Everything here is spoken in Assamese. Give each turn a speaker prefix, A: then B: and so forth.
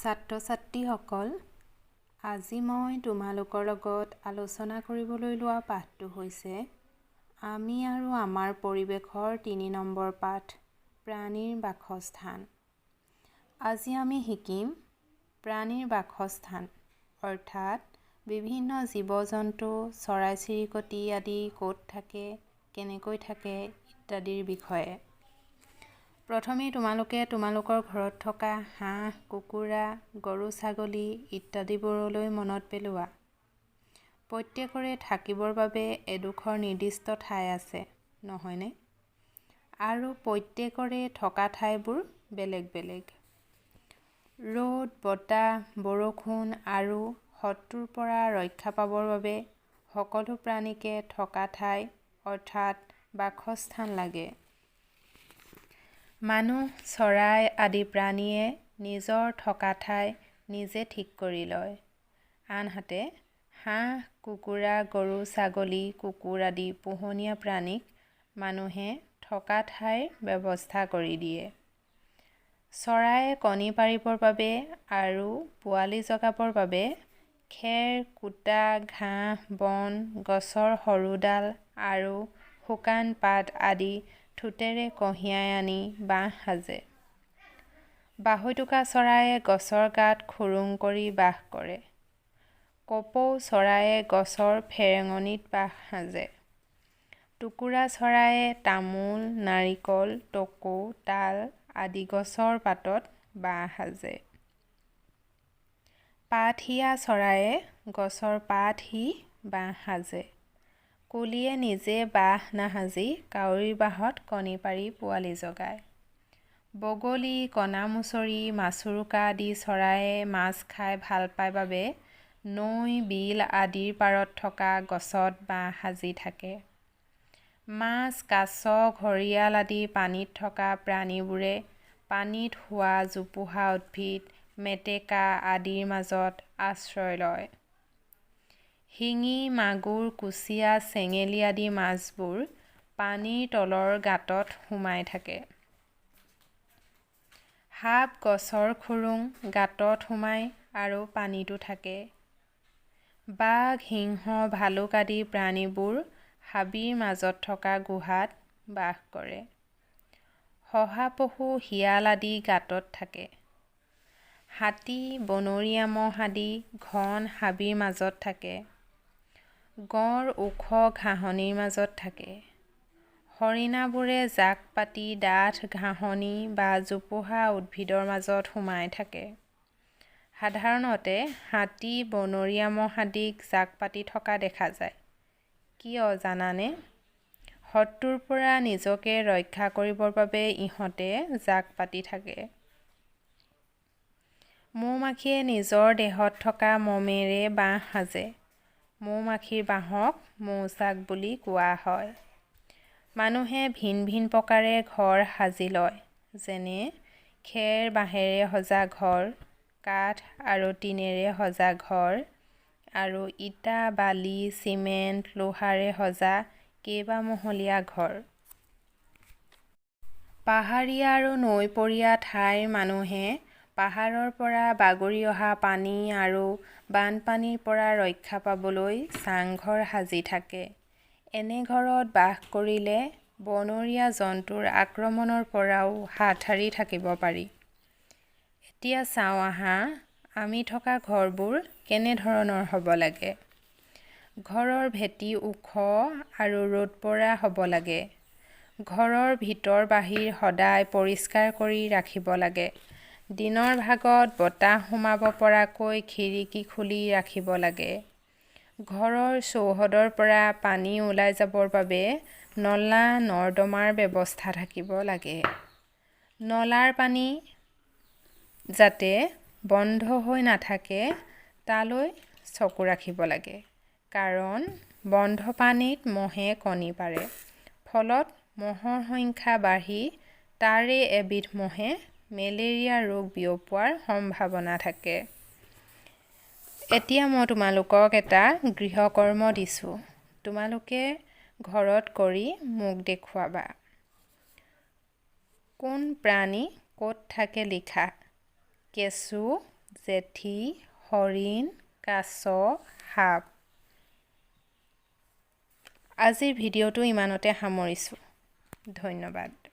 A: ছাত্ৰ-ছাত্ৰীসকল, আজি মই তোমালোকৰ লগত আলোচনা কৰিবলৈ লোৱা পাঠটো হৈছে আমি আৰু আমাৰ পৰিৱেশৰ ৩ নম্বৰ পাঠ, প্ৰাণীৰ বাসস্থান। আজি আমি শিকিম প্ৰাণীৰ বাসস্থান, অৰ্থাৎ বিভিন্ন জীৱ-জন্তু, চৰাই-চিৰিকটি আদি ক'ত থাকে, কেনেকৈ থাকে ইত্যাদিৰ বিষয়ে। প্ৰথমে তোমালোকে তোমালোকৰ ঘৰত থকা হাঁহ, কুকুৰা, গৰু, ছাগলী ইত্যাদিবোৰলৈ মনত পেলোৱা। প্ৰত্যেকৰে থাকিবৰ বাবে এডোখৰ নিৰ্দিষ্ট ঠাই আছে, নহয়নে? আৰু প্ৰত্যেকৰে থকা ঠাইবোৰ বেলেগ বেলেগ। ৰ'দ, বতাহ, বৰষুণ আৰু শত্ৰুৰ পৰা ৰক্ষা পাবৰ বাবে সকলো প্ৰাণীকে থকা ঠাই অৰ্থাৎ বাসস্থান লাগে। মানুহ, চৰাই আদি প্ৰাণীয়ে নিজৰ থকা ঠাই নিজে ঠিক কৰি লয়। আনহাতে হাঁহ, কুকুৰা, গৰু, ছাগলী, কুকুৰ আদি পোহনীয়া প্ৰাণীক মানুহে থকা ঠাইৰ ব্যৱস্থা কৰি দিয়ে। চৰাইয়ে কণী পাৰিবৰ বাবে আৰু পোৱালি জগাবৰ বাবে খেৰ, কুটা, ঘাঁহ, বন, গছৰ সৰু ডাল আৰু শুকান পাত আদি ঠোঁটেৰে কঢ়িয়াই আনি বাহ সাজে। বাঢ়ৈটোকা চৰাইয়ে গছৰ গাত খুৰুং কৰি বাস কৰে। কপৌ চৰাইয়ে গছৰ ফেৰেঙনিত বাহ সাজে। টুকুৰা চৰাইয়ে তামোল, নাৰিকল, টকৌ, তাল আদি গছৰ পাতত বাহ সাজে। পাতহিয়া চৰাইয়ে গছৰ পাত সি বাহ সাজে। কুলিয়ে নিজে বাহ নাসাজি কাউৰীৰ বাহত কণী পাৰি পোৱালি জগায়। বগলী, কণামুচৰি, মাছৰোকা আদি চৰাইয়ে মাছ খাই ভাল পায় বাবে নৈ, বিল আদিৰ পাৰত থকা গছত বাহ সাজি থাকে। মাছ, কাছ, ঘৰিয়াল আদি পানীত থকা প্ৰাণীবোৰে পানীত হোৱা জোপোহা উদ্ভিদ, মেটেকা আদিৰ মাজত আশ্ৰয় লয়। শিঙি, মাগুৰ, কুচিয়া, চেঙেলী আদি মাছবোৰ পানীৰ তলৰ গাঁতত সোমাই থাকে। সাপ গছৰ খুৰুং, গাঁতত সোমাই আৰু পানীতো থাকে। বাঘ, সিংহ, ভালুক আদি প্ৰাণীবোৰ হাবিৰ মাজত থকা গুহাত বাস কৰে। শহাপহু, শিয়াল আদি গাঁতত থাকে। হাতী, বনৰীয়া মহ আদি ঘন হাবিৰ মাজত থাকে। গঁড় ওখ ঘাঁহনিৰ মাজত থাকে। হৰিণাবোৰে জাক পাতি ডাঠ ঘাঁহনি বা জোপোহা উদ্ভিদৰ মাজত সোমাই থাকে। সাধাৰণতে হাতী, বনৰীয়া মহ আদিক জাক পাতি থকা দেখা যায়। কিয় জানানে? শত্ৰুৰ পৰা নিজকে ৰক্ষা কৰিবৰ বাবে ইহঁতে জাক পাতি থাকে। মৌ-মাখিয়ে নিজৰ দেহত থকা মমেৰে বাহ সাজে। মৌ-মাখিৰ বাহক মৌচাক বুলি কোৱা হয়। মানুহে ভিন ভিন প্ৰকাৰে ঘৰ সাজি লয়, যেনে খেৰ, বাঁহেৰে সজা ঘৰ, কাঠ আৰু টিনেৰে সজা ঘৰ আৰু ইটা, বালি, চিমেণ্ট, লোহাৰে সজা কেইবামহলীয়া ঘৰ। পাহাৰীয়া আৰু নৈপৰীয়া ঠাইৰ মানুহে পাহাৰৰ পৰা বাগৰি অহা পানী আৰু বানপানীৰ পৰা ৰক্ষা পাবলৈ চাংঘৰ সাজি থাকে। এনে ঘৰত বাস কৰিলে বনৰীয়া জন্তুৰ আক্ৰমণৰ পৰাও হাত সাৰি থাকিব পাৰি। এতিয়া চাওঁ আহা, আমি থকা ঘৰবোৰ কেনে ধৰণৰ হ'ব লাগে। ঘৰৰ ভেটি ওখ আৰু ৰ'দ পৰা হ'ব লাগে। ঘৰৰ ভিতৰ বাহিৰ সদায় পৰিষ্কাৰ কৰি ৰাখিব লাগে। দিনৰ ভাগত বতাহ সোমাব পৰাকৈ খিৰিকী খুলি ৰাখিব লাগে। ঘৰৰ চৌহদৰ পৰা পানী ওলাই যাবৰ বাবে নলা নৰ্দমাৰ ব্যৱস্থা থাকিব লাগে। নলাৰ পানী যাতে বন্ধ হৈ নাথাকে তালৈ চকু ৰাখিব লাগে, কাৰণ বন্ধ পানীত মহে কণী পাৰে। ফলত মহৰ সংখ্যা বাঢ়ি তাৰে এবিধ মহে মেলেৰিয়া ৰোগ বিয়পোৱাৰ সম্ভাৱনা থাকে। এতিয়া মই তোমালোকক এটা গৃহকৰ্ম দিছোঁ। তোমালোকে ঘৰত কৰি মোক দেখুৱাবা। কোন প্ৰাণী ক'ত থাকে লিখা। কেঁচু, জেঠী, হৰিণ, কাছ, সাপ। আজিৰ ভিডিঅ'টো ইমানতে সামৰিছোঁ। ধন্যবাদ।